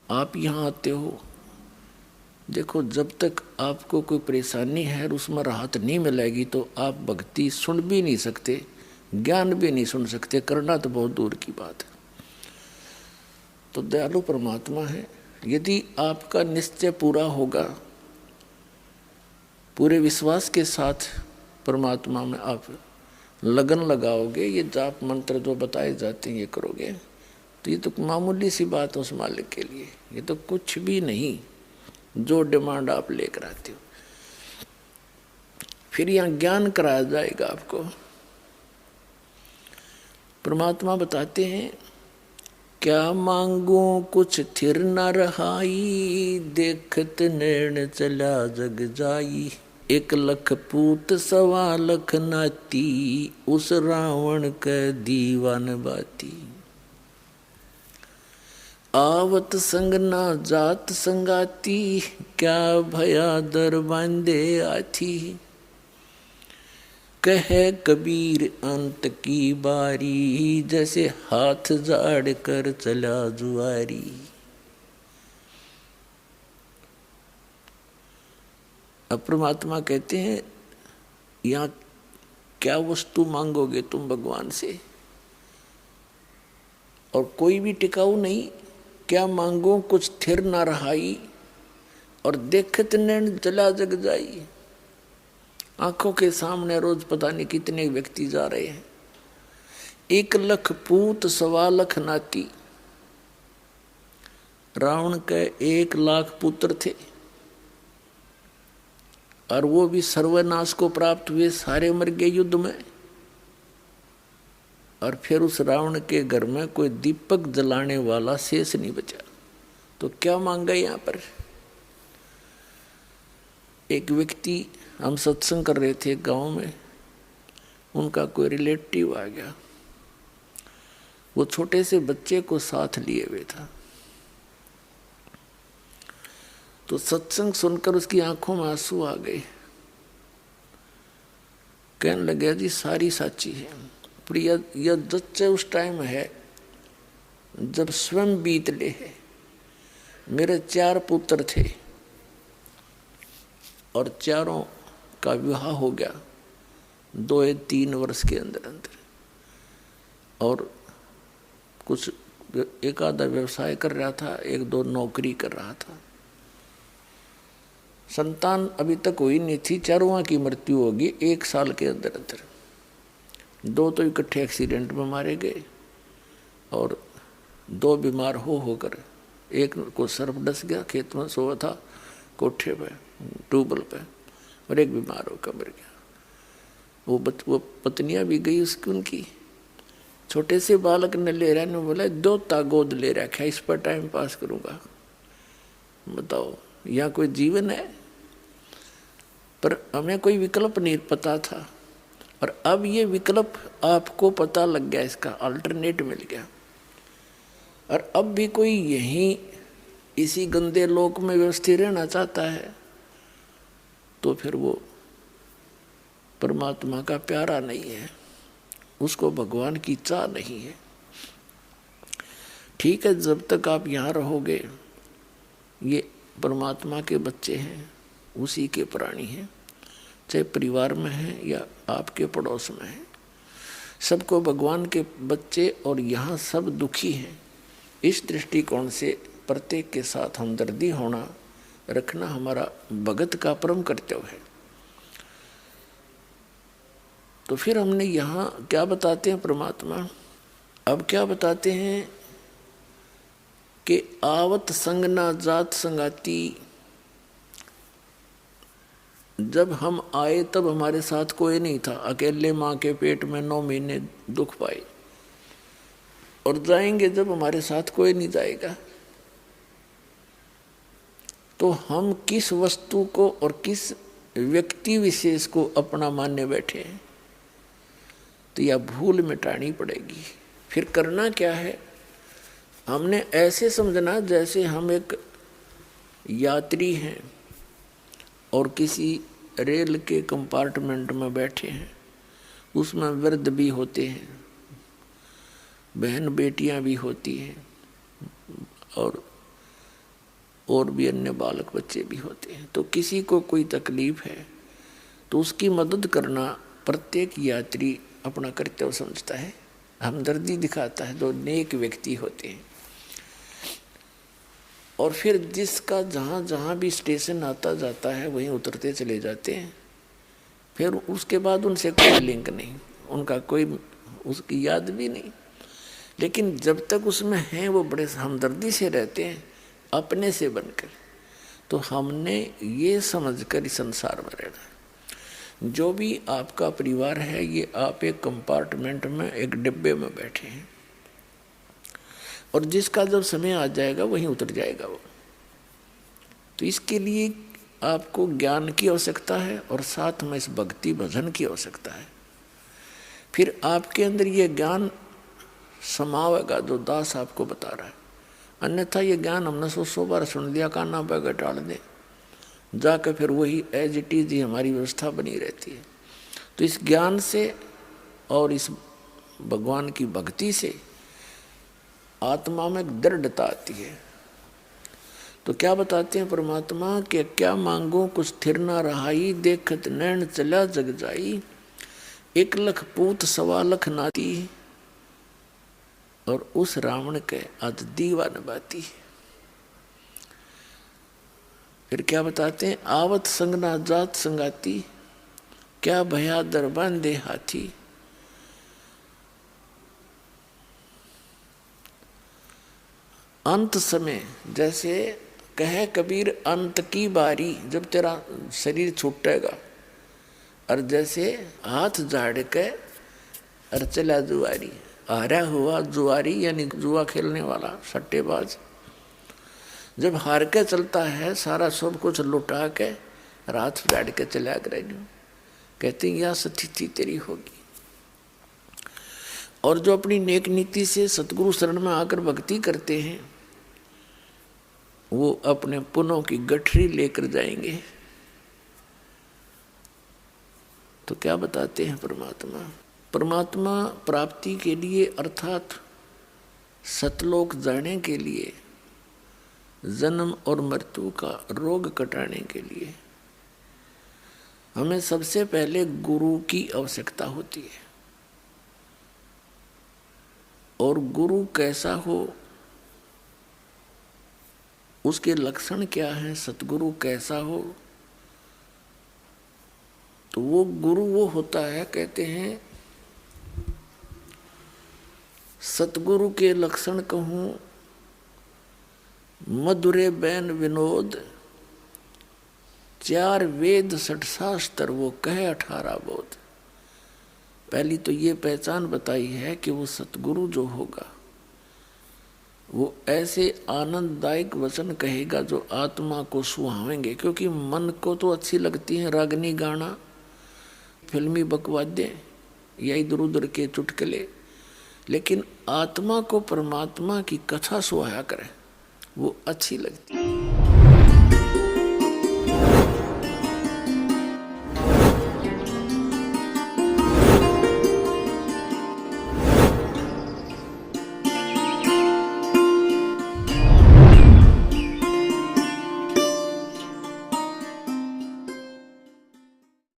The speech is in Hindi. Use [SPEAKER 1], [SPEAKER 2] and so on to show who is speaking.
[SPEAKER 1] आप यहाँ आते हो, देखो जब तक आपको कोई परेशानी है और उसमें राहत नहीं मिलेगी तो आप भक्ति सुन भी नहीं सकते, ज्ञान भी नहीं सुन सकते, करना तो बहुत दूर की बात है। तो दयालु परमात्मा है, यदि आपका निश्चय पूरा होगा, पूरे विश्वास के साथ परमात्मा में आप लगन लगाओगे, ये जाप मंत्र जो बताए जाते हैं ये करोगे, तो ये तो मामूली सी बात है उस मालिक के लिए, ये तो कुछ भी नहीं जो डिमांड आप लेकर आते हो। फिर यहाँ ज्ञान कराया जाएगा आपको। परमात्मा बताते हैं, क्या मांगू कुछ थिर न रहाई, देखत नैन चला जग जाई। 1,00,000 पूत 1,25,00,000 नाती, उस रावण के दीवान बाती। आवत संग ना जात संगाती, क्या भया दर बांधे आथी। कहे कबीर अंत की बारी, जैसे हाथ जाड़ कर चला जुआरी। अब परमात्मा कहते हैं, यहाँ क्या वस्तु मांगोगे तुम भगवान से, और कोई भी टिकाऊ नहीं। क्या मांगो कुछ थिर ना रहाई, और देखत नैन चला जग जाई। आंखों के सामने रोज पता नहीं कितने व्यक्ति जा रहे हैं। 1,00,000 पूत 1,25,00,000 नाती। रावण के 1,00,000 पुत्र थे, और वो भी सर्वनाश को प्राप्त हुए, सारे मर गए युद्ध में। और फिर उस रावण के घर में कोई दीपक जलाने वाला शेष नहीं बचा। तो क्या मांगा यहाँ पर। एक व्यक्ति, हम सत्संग कर रहे थे गांव में, उनका कोई रिलेटिव आ गया, वो छोटे से बच्चे को साथ लिए हुए था। तो सत्संग सुनकर उसकी आंखों में आंसू आ गए। कहने लगे जी सारी साची है, पर यह सच्चे उस टाइम है जब स्वयं बीत ले है। मेरे 4 पुत्र थे और चारों का विवाह हो गया 2 या 3 वर्ष के अंदर अंदर, और कुछ एक आधा व्यवसाय कर रहा था, 1-2 नौकरी कर रहा था। संतान अभी तक हुई नहीं थी, चारों की मृत्यु होगी 1 साल के अंदर अंदर। 2 तो इकट्ठे एक्सीडेंट में मारे गए, और 2 बीमार होकर, एक को सर्प डस गया, खेत में सोया था कोठे पे ट्यूबवेल पे, और एक बीमार होकर मर गया। वो पत्नियां भी गई उसकी, उनकी। छोटे से बालक ने ले रहा, ने बोला 2 गोद ले रखा, इस पर टाइम पास करूंगा। बताओ यहाँ कोई जीवन है। पर हमें कोई विकल्प नहीं पता था, और अब ये विकल्प आपको पता लग गया, इसका अल्टरनेट मिल गया। और अब भी कोई यहीं इसी गंदे लोक में व्यवस्थित रहना चाहता है, तो फिर वो परमात्मा का प्यारा नहीं है, उसको भगवान की चाह नहीं है। ठीक है, जब तक आप यहाँ रहोगे, ये परमात्मा के बच्चे हैं, उसी के प्राणी हैं, चाहे परिवार में हैं या आपके पड़ोस में हैं, सबको भगवान के बच्चे, और यहाँ सब दुखी हैं। इस दृष्टिकोण से प्रत्येक के साथ हमदर्दी होना रखना हमारा भगत का परम कर्तव्य है। तो फिर हमने यहाँ क्या बताते हैं परमात्मा, अब क्या बताते हैं कि आवत संग ना जात संगाती। जब हम आए तब हमारे साथ कोई नहीं था, अकेले माँ के पेट में 9 महीने दुख पाए, और जाएंगे जब हमारे साथ कोई नहीं जाएगा। तो हम किस वस्तु को और किस व्यक्ति विशेष को अपना मानने बैठे हैं, तो यह भूल मिटानी पड़ेगी। फिर करना क्या है, हमने ऐसे समझना जैसे हम एक यात्री हैं और किसी रेल के कंपार्टमेंट में बैठे हैं, उसमें वृद्ध भी होते हैं, बहन बेटियां भी होती हैं, और और भी अन्य बालक बच्चे भी होते हैं। तो किसी को कोई तकलीफ है तो उसकी मदद करना प्रत्येक यात्री अपना कर्तव्य समझता है, हमदर्दी दिखाता है, जो नेक व्यक्ति होते हैं। और फिर जिसका जहाँ जहाँ भी स्टेशन आता जाता है वहीं उतरते चले जाते हैं। फिर उसके बाद उनसे कोई लिंक नहीं, उनका कोई उसकी याद भी नहीं। लेकिन जब तक उसमें हैं वो बड़े हमदर्दी से रहते हैं, अपने से बनकर। तो हमने ये समझकर इस संसार में रहना है। जो भी आपका परिवार है, ये आप एक कंपार्टमेंट में, एक डिब्बे में बैठे हैं, और जिसका जब समय आ जाएगा वहीं उतर जाएगा वो। तो इसके लिए आपको ज्ञान की आवश्यकता है और साथ में इस भक्ति भजन की आवश्यकता है। फिर आपके अंदर ये ज्ञान समावेगा जो दास आपको बता रहा है। अन्यथा ये ज्ञान हमने 100 बार सुन लिया, काना पे टाल दे, जाकर फिर वही एज इट इज ही हमारी व्यवस्था बनी रहती है। तो इस ज्ञान से और इस भगवान की भक्ति से आत्मा में दृढ़ता आती है। तो क्या बताते हैं परमात्मा के, क्या मांगो कुछ स्थिर न रहाई, देखत नैन चला जग जाई, 1 लाख पूत 1.25 लाख नाती, और उस रावण के आज दीवा नबाती। फिर क्या बताते हैं, आवत संग ना जात संगाती, क्या भया दर बांधे हाथी। अंत समय जैसे कहे कबीर अंत की बारी, जब तेरा शरीर छूटेगा, और जैसे हाथ झाड़ के और चला जुआरी, हारा हुआ जुआरी यानी जुआ खेलने वाला सट्टेबाज, जब हार के चलता है, सारा सब कुछ लुटा के हाथ झाड़ के चला कर, कहते हैं यह स्थिति तेरी होगी। और जो अपनी नेक नीति से सतगुरु शरण में आकर भक्ति करते हैं, वो अपने पुनों की गठरी लेकर जाएंगे। तो क्या बताते हैं परमात्मा, परमात्मा प्राप्ति के लिए अर्थात सतलोक जाने के लिए, जन्म और मृत्यु का रोग कटाने के लिए हमें सबसे पहले गुरु की आवश्यकता होती है। और गुरु कैसा हो, उसके लक्षण क्या हैं, सतगुरु कैसा हो, तो वो गुरु वो होता है, कहते हैं सतगुरु के लक्षण कहूं, मधुरे बैन विनोद, 4 वेद 6 शास्त्र वो कहे 18 बोध। पहली तो ये पहचान बताई है कि वो सतगुरु जो होगा वो ऐसे आनंददायक वचन कहेगा जो आत्मा को सुहावेंगे। क्योंकि मन को तो अच्छी लगती है रागनी गाना, फिल्मी बकवाद्य या इधर उधर के चुटकुले, लेकिन आत्मा को परमात्मा की कथा सुहाया करे, वो अच्छी लगती है।